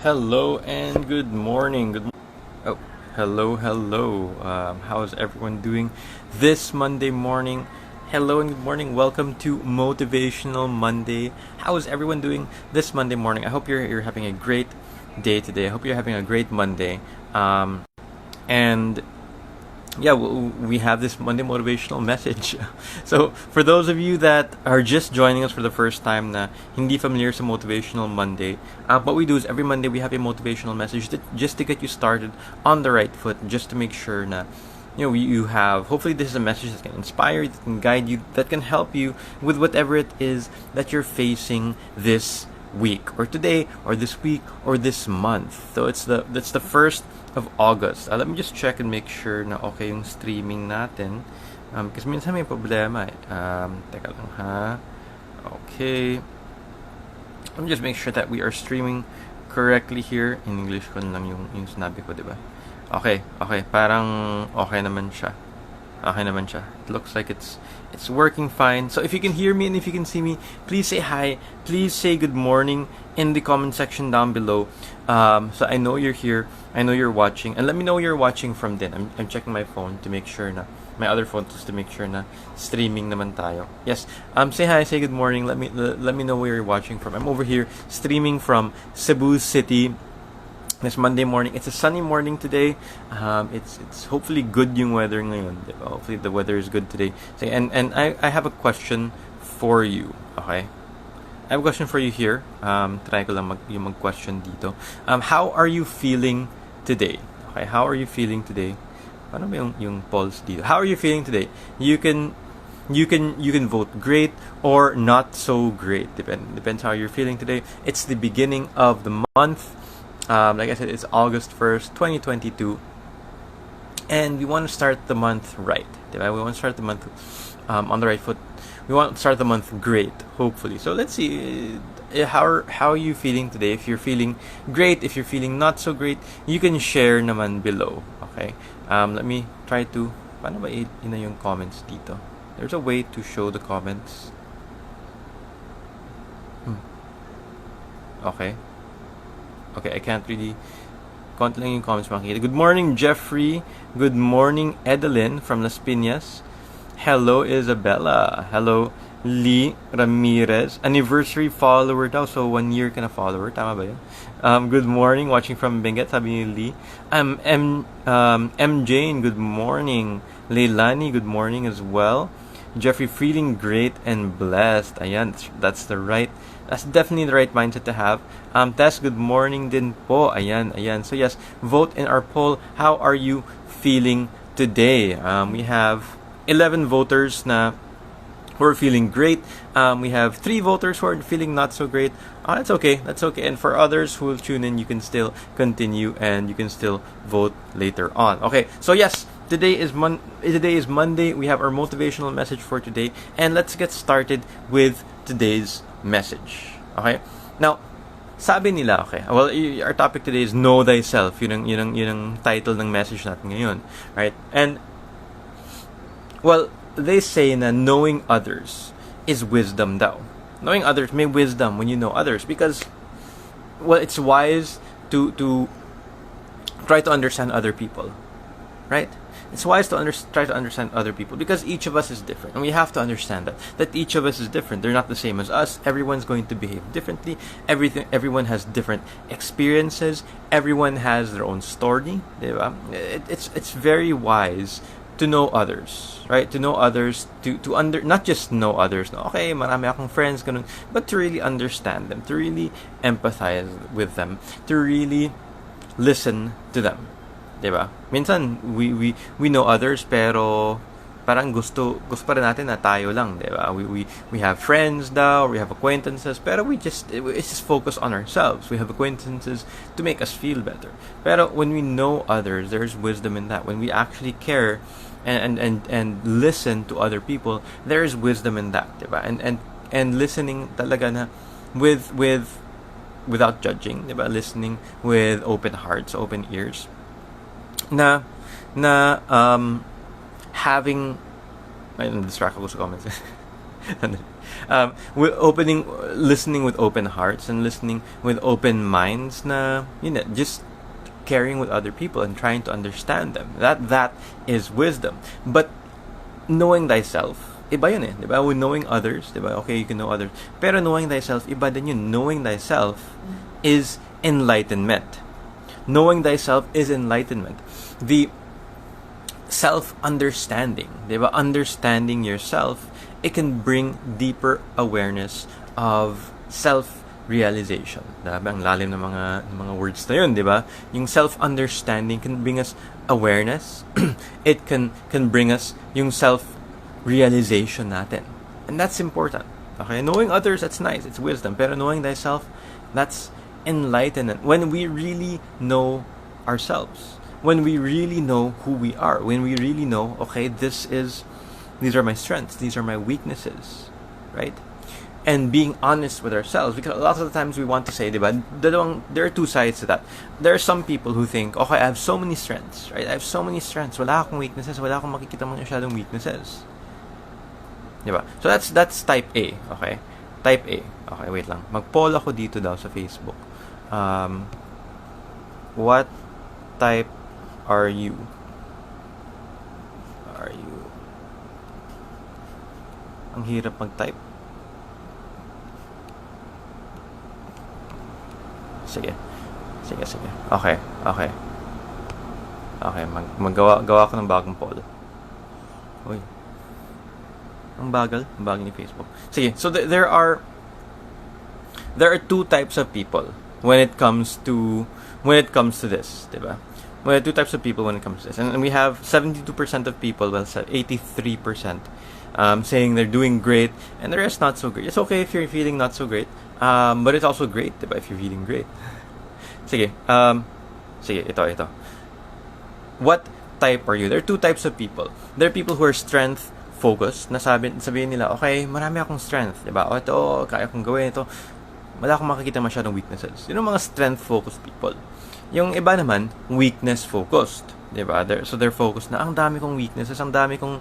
Hello and good morning. Oh, hello. How is everyone doing this Monday morning? Hello and good morning. Welcome to Motivational Monday. How is everyone doing this Monday morning? I hope you're having a great day today. I hope you're having a great Monday. And yeah, we have this Monday motivational message. So, for those of you that are just joining us for the first time na hindi familiar sa Motivational Monday, what we do is every Monday we have a motivational message just to get you started on the right foot, just to make sure na you have, hopefully this is a message that can inspire you, that can guide you, that can help you with whatever it is that you're facing this week or today or this week or this month. So that's the 1st of August. Let me just check and make sure na okay yung streaming natin. Kasi minsan may problema eh. Teka lang ha. Okay. Let me just make sure that we are streaming correctly here. In English ko lang yung sinabi ko, diba? Okay. Parang okay naman siya. It looks like it's working fine. So if you can hear me and if you can see me, please say hi. Please say good morning in the comment section down below. So I know you're here. I know you're watching. And let me know you're watching from then. I'm checking my phone to make sure na my other phone just to make sure na streaming naman tayo. Yes. Say hi, say good morning. Let me know where you're watching from. I'm over here streaming from Cebu City. This Monday morning. It's a sunny morning today. It's hopefully good yung weather ngayon. Hopefully the weather is good today. So, and I have a question for you. Okay? I have a question for you here. Try ko lang mag-question dito. How are you feeling today? Okay, how are you feeling today? Paano ba yung polls dito? How are you feeling today? You can vote great or not so great. Depends how you're feeling today. It's the beginning of the month. Like I said, it's August 1st, 2022. And we want to start the month right. Diba? We want to start the month on the right foot. We want to start the month great, hopefully. So let's see, how are you feeling today? If you're feeling great, if you're feeling not so great, you can share naman below. Okay? Let me try to, paano ba ina yung comments dito? There's a way to show the comments. Okay, I can't really konti lang yung comments makikita. Good morning, Jeffrey. Good morning, Edeline from Las Piñas. Hello, Isabella. Hello, Lee Ramirez. Anniversary follower daw. So, 1 year ka na follower. Tama ba yun? Good morning. Watching from Benguet. Sabi ni Lee. M. Jane. Good morning. Leilani. Good morning as well. Jeffrey, feeling great and blessed. Ayan, that's definitely the right mindset to have. Tess, good morning din po. Ayan. So yes, vote in our poll. How are you feeling today? We have 11 voters na who are feeling great. We have 3 voters who are feeling not so great. That's okay. And for others who will tune in, you can still continue and you can still vote later on. Okay, so yes, today is Monday. We have our motivational message for today, and let's get started with today's message. Okay? Now, sabi nila, okay, well, our topic today is Know Thyself. Yun ang title ng message natin ngayon. Right? And, well, they say na knowing others is wisdom daw. Knowing others, may wisdom when you know others. Because, well, it's wise to try to understand other people. Right? It's wise to try to understand other people because each of us is different. And we have to understand that each of us is different. They're not the same as us. Everyone's going to behave differently. Everyone has different experiences. Everyone has their own story. Diba? It's very wise to know others, right? To know others, not just know others. No, okay, marami akong friends, ganun, but to really understand them, to really empathize with them, to really listen to them. Diba? Minsan, we know others, pero parang gusto pa rin natin na tayo lang, diba? We have friends daw, we have acquaintances, pero we just focus on ourselves. We have acquaintances to make us feel better. Pero when we know others, there's wisdom in that. When we actually care and listen to other people, there is wisdom in that, diba? And listening talaga na without judging, diba? Listening with open hearts, open ears. Na having, ay, distract ako sa comments. Listening with open hearts and listening with open minds na, just caring with other people and trying to understand them. That is wisdom. But knowing thyself, iba yun eh, di ba? With knowing others, di ba? Okay, you can know others. Pero knowing thyself, iba din yun. Knowing thyself is enlightenment. Knowing thyself is enlightenment. The self-understanding, di ba? Understanding yourself, it can bring deeper awareness of self-realization. Diba? Ang lalim ng mga words na yun, di ba? Yung self-understanding can bring us awareness. It can bring us yung self-realization natin. And that's important. Okay? Knowing others, that's nice. It's wisdom. Pero knowing thyself, that's enlightenment. When we really know ourselves. When we really know who we are. When we really know, okay, these are my strengths, these are my weaknesses, right? And being honest with ourselves, because a lot of the times we want to say, diba, there are two sides to that. There are some people who think, okay, I have so many strengths, right? I have so many strengths, wala akong weaknesses, wala akong makikita masyadong weaknesses. Diba? So that's type A, okay? Type A. Okay, wait lang. Mag-poll ako dito daw sa Facebook. What type are you? Ang hirap mag-type. Sige. Okay. Gawa ko ng bagong poll. Uy. Ang bagal ni Facebook. Sige, so there are two types of people when it comes to this, diba? Well, two types of people when it comes to this. And we have 72% of people, well, 83%, saying they're doing great, and the rest not so great. It's okay if you're feeling not so great, but it's also great, diba, if you're feeling great. Sige, ito. What type are you? There are two types of people. There are people who are strength-focused, na sabihin nila, okay, marami akong strength, diba? O ito, kaya kong gawin ito. Wala akong makikita masyadong weaknesses. Yun ang mga strength-focused people. Yung iba naman, weakness-focused. Diba? So they're focused na, ang dami kong weaknesses, ang dami kong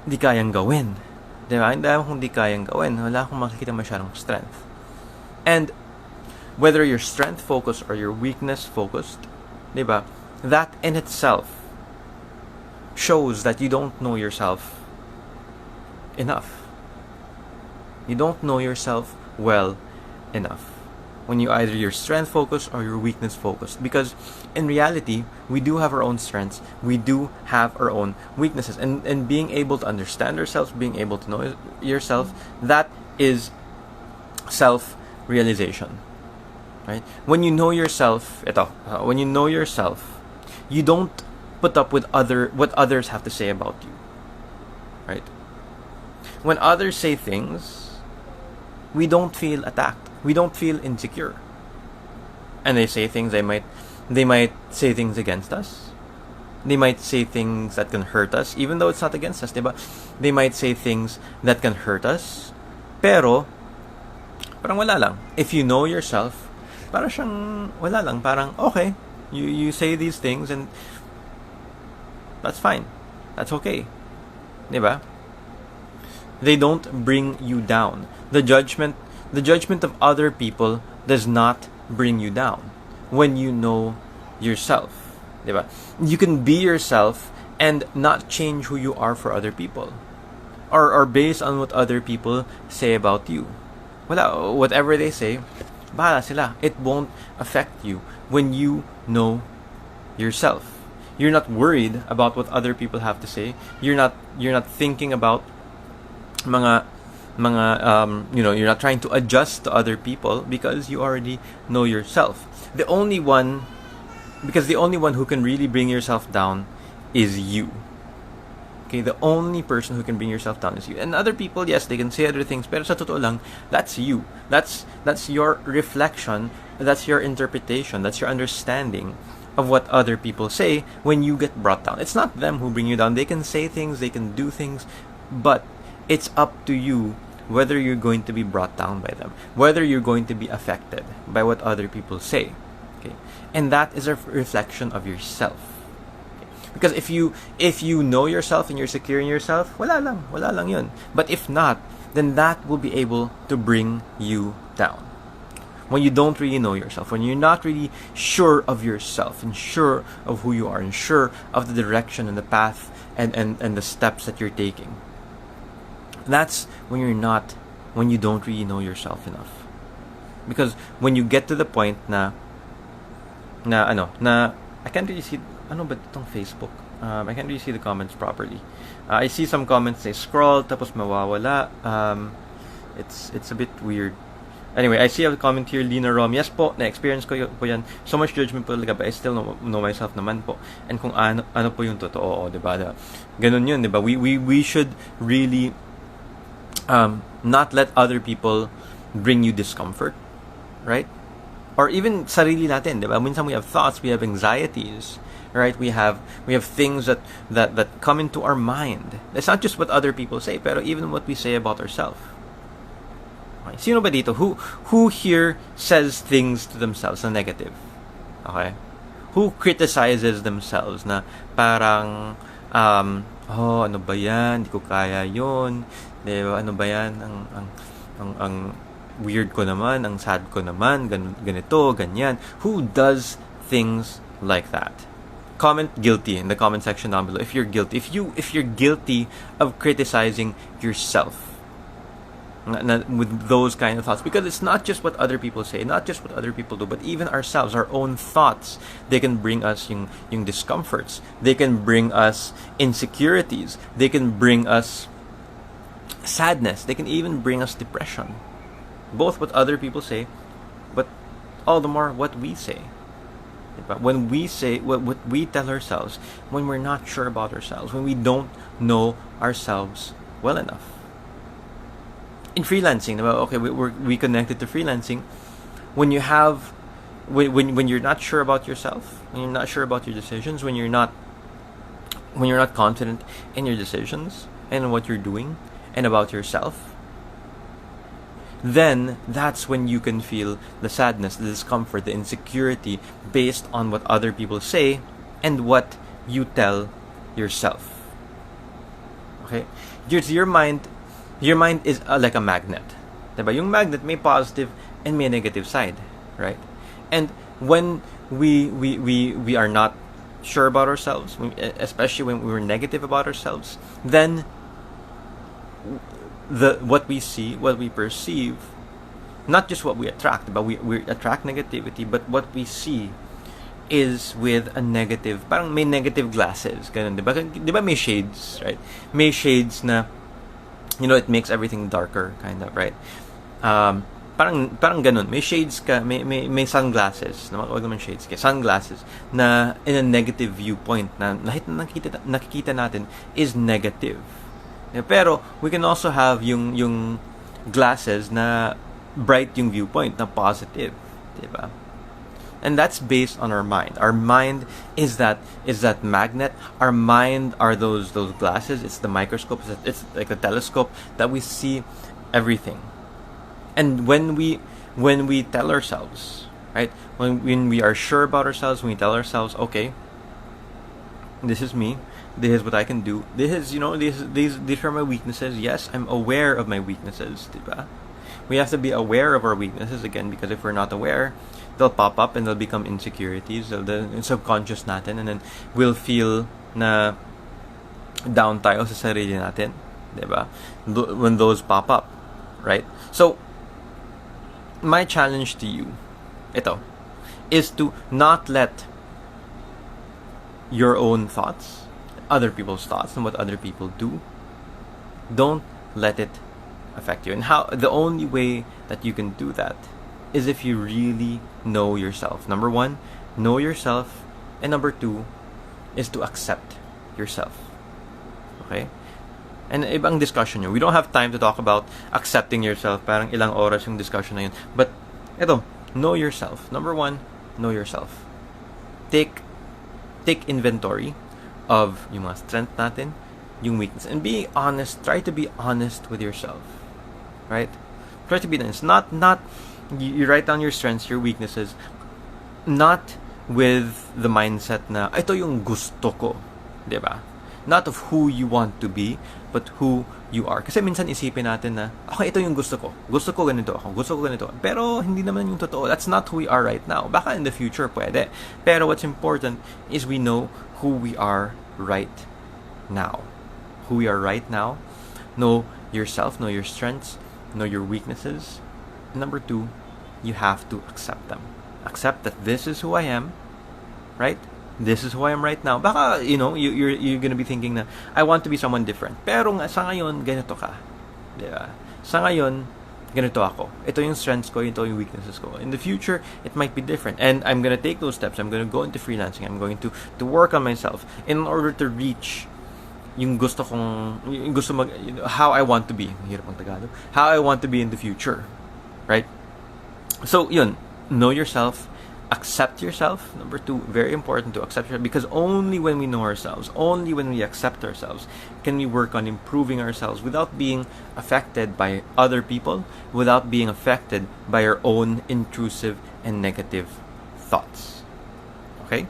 hindi kayang gawin. Diba? Ang dami kong hindi kayang gawin. Wala akong makikita masyadong strength. And whether you're strength-focused or you're weakness-focused, diba? That in itself shows that you don't know yourself enough. You don't know yourself well enough. When you're strength-focused or you're weakness-focused. Because in reality, we do have our own strengths. We do have our own weaknesses. And being able to understand ourselves, being able to know yourself, that is self-realization. Right? When you know yourself, when you know yourself, you don't put up with what others have to say about you. Right? When others say things, we don't feel attacked. We don't feel insecure. And they say things, they might say things against us. They might say things that can hurt us, even though it's not against us, diba? They might say things that can hurt us. Pero, parang wala lang. If you know yourself, parang siyang wala lang. Parang, okay, you say these things and that's fine. That's okay. Diba? They don't bring you down. The judgment of other people does not bring you down when you know yourself. Diba? You can be yourself and not change who you are for other people. Or based on what other people say about you. Whatever they say, bahala sila. It won't affect you when you know yourself. You're not worried about what other people have to say. You're not thinking about you're not trying to adjust to other people because you already know yourself. The only one who can really bring yourself down is you. Okay, the only person who can bring yourself down is you. And other people, yes, they can say other things, pero sa totoo lang, that's you. That's your reflection, that's your interpretation, that's your understanding of what other people say when you get brought down. It's not them who bring you down. They can say things, they can do things, but it's up to you whether you're going to be brought down by them, whether you're going to be affected by what other people say. Okay? And that is a reflection of yourself. Okay? Because if you know yourself and you're secure in yourself, wala lang yun. But if not, then that will be able to bring you down. When you don't really know yourself, when you're not really sure of yourself and sure of who you are and sure of the direction and the path and the steps that you're taking, that's when you don't really know yourself enough. Because when you get to the point na I can't really see ba itong Facebook. I can't really see the comments properly. I see some comments say scroll tapos mawawala. It's a bit weird. Anyway, I see a comment here, Lina Rom. Yes po, na-experience ko po yan. So much judgment po talaga, but I still know myself naman po. And kung ano po yung totoo, diba? Ganun yun, diba? We should really not let other people bring you discomfort, right? Or even sarili natin, diba? Minsan we have thoughts, we have anxieties, right? We have things that come into our mind. It's not just what other people say, pero even what we say about ourselves. Okay. Sino ba dito? Who here says things to themselves na negative? Okay? Who criticizes themselves na parang ano ba yan? Hindi ko kaya yun. Diba? Ano ba yan? Ang weird ko naman, ang sad ko naman, ganito, ganyan. Who does things like that? Comment guilty in the comment section down below if you're guilty. If you're guilty of criticizing yourself with those kind of thoughts, because it's not just what other people say, not just what other people do, but even ourselves, our own thoughts, they can bring us yung discomforts, they can bring us insecurities, they can bring us sadness, they can even bring us depression. Both what other people say, but all the more what we say. When we say what we tell ourselves, when we're not sure about ourselves, when we don't know ourselves well enough. In freelancing, okay, we connected to freelancing. When you have, when you're not sure about yourself, when you're not sure about your decisions, when you're not confident in your decisions and what you're doing and about yourself, then that's when you can feel the sadness, the discomfort, the insecurity based on what other people say and what you tell yourself. Okay, your mind is like a magnet. Diba? Yung magnet may positive and may negative side, right? And when we are not sure about ourselves, especially when we're negative about ourselves, then what we see, what we perceive, not just what we attract, but we attract negativity, but what we see is with a negative, parang may negative glasses, ganun, diba may shades, right? May shades na, it makes everything darker, kind of, right? Parang ganun, may shades ka, may sunglasses, wag naman shades ka, sunglasses na in a negative viewpoint na lahat na nakikita natin is negative. Pero we can also have yung glasses na bright yung viewpoint na positive, diba? And that's based on our mind. Our mind is that magnet. Our mind are those glasses. It's the microscope. It's like a telescope that we see everything. And when we tell ourselves, right? When we are sure about ourselves, when we tell ourselves, okay, this is me. This is what I can do. This is, these are my weaknesses. Yes, I'm aware of my weaknesses, diba? We have to be aware of our weaknesses again, because if we're not aware, they'll pop up and they'll become insecurities. They'll subconscious natin, and then we'll feel na down tayo sa sarili natin, diba? When those pop up, right? So, my challenge to you, is to not let your own thoughts, other people's thoughts, and what other people do, don't let it affect you. And the only way that you can do that is if you really know yourself. Number one, know yourself, and number two is to accept yourself. Okay? And ibang discussion yun. We don't have time to talk about accepting yourself. Parang ilang oras yung discussion na yun. But know yourself. Number one, know yourself. Take inventory of yung mga strength natin, yung weakness, and be honest. Try to be honest with yourself, right? Try to be honest. Not you write down your strengths, your weaknesses, not with the mindset na ito yung gusto ko, diba? Not of who you want to be, but who you are. Kasi minsan isipin natin na, okay, ito yung gusto ko. Gusto ko ganito ako. Gusto ko ganito. Pero hindi naman yung totoo. That's not who we are right now. Baka in the future pwede. Pero what's important is we know who we are right now. Who we are right now. Know yourself. Know your strengths. Know your weaknesses. And number 2, you have to accept them. Accept that this is who I am. Right? This is who I am right now. Baka, you're gonna be thinking na, I want to be someone different. Pero nga, sa ngayon, ganito ka. Diba? Sa ngayon, ganito ako. Ito yung strengths ko, ito yung weaknesses ko. In the future, it might be different. And I'm gonna take those steps. I'm gonna go into freelancing. I'm going to work on myself in order to reach yung gusto kong, how I want to be. Hirap ang Tagalog. How I want to be in the future. Right? So, yun. Know yourself. Accept yourself. Number 2, very important to accept yourself, because only when we know ourselves, only when we accept ourselves, can we work on improving ourselves without being affected by other people, without being affected by our own intrusive and negative thoughts. Okay?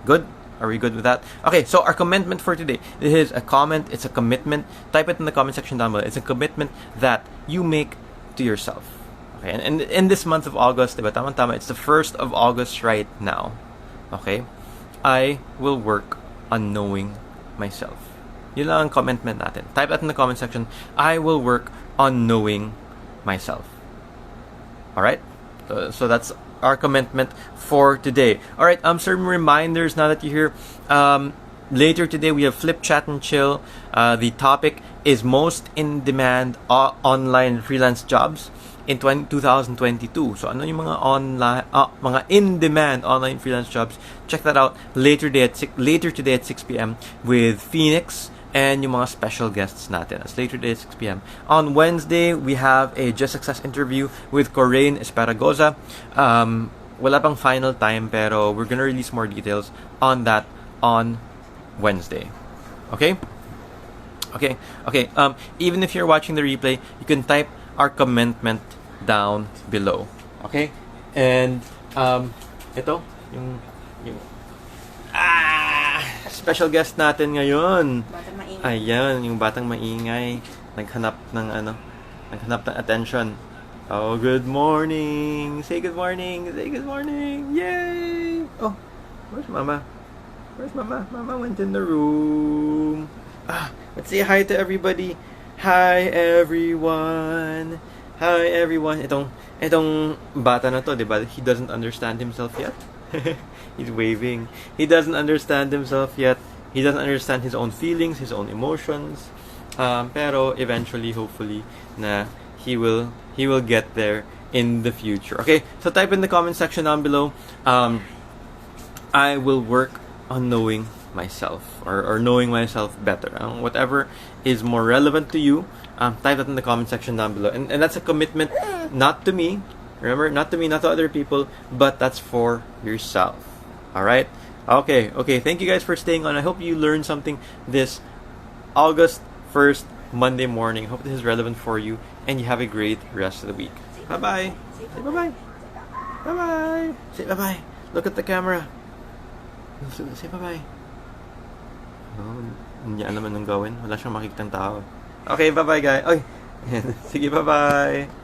Good? Are we good with that? Okay, so our commitment for today. This is a comment, it's a commitment. Type it in the comment section down below. It's a commitment that you make to yourself. Okay, and in this month of August, diba, tama-tama, it's the 1st of August right now. Okay? I will work on knowing myself. Yun lang ang commitment natin. Type that in the comment section. I will work on knowing myself. Alright? So that's our commitment for today. Alright, certain reminders now that you're here. Later today, we have Flip, Chat, and Chill. The topic is most in-demand online freelance jobs in 2022. So ano yung mga online mga in-demand online freelance jobs? Check that out later today at 6 p.m. with Phoenix and yung mga special guests natin. That's later today at 6 p.m. On Wednesday, we have a Just Success interview with Coraine Esparagoza. Wala pang final time, pero we're gonna release more details on that on Wednesday. Okay? Okay. Even if you're watching the replay, you can type our commitment down below. Okay? And ito yung special guest natin ngayon. Batang maingay. Ayan, yung batang maingay, naghanap ng attention. Oh, good morning. Say good morning. Say good morning. Yay! Oh, where's Mama? Where's Mama? Mama went in the room. Let's say hi to everybody. Hi everyone. Hi everyone. Itong bata na to, 'di ba? He doesn't understand himself yet. He's waving. He doesn't understand himself yet. He doesn't understand his own feelings, his own emotions. Pero eventually, hopefully, na he will get there in the future. Okay? So type in the comment section down below. I will work on knowing myself or knowing myself better. Whatever is more relevant to you, type that in the comment section down below. And that's a commitment not to me. Remember, not to me, not to other people, but that's for yourself. Alright? Okay. Thank you guys for staying on. I hope you learned something this August 1st, Monday morning. I hope this is relevant for you, and you have a great rest of the week. Bye-bye. Say bye-bye. Bye-bye. Say bye-bye. Look at the camera. Say bye-bye. Oh, hindi naman nang gawin. Wala siyang makikitang tao. Okay, bye-bye guys. Oy. Sige, bye-bye.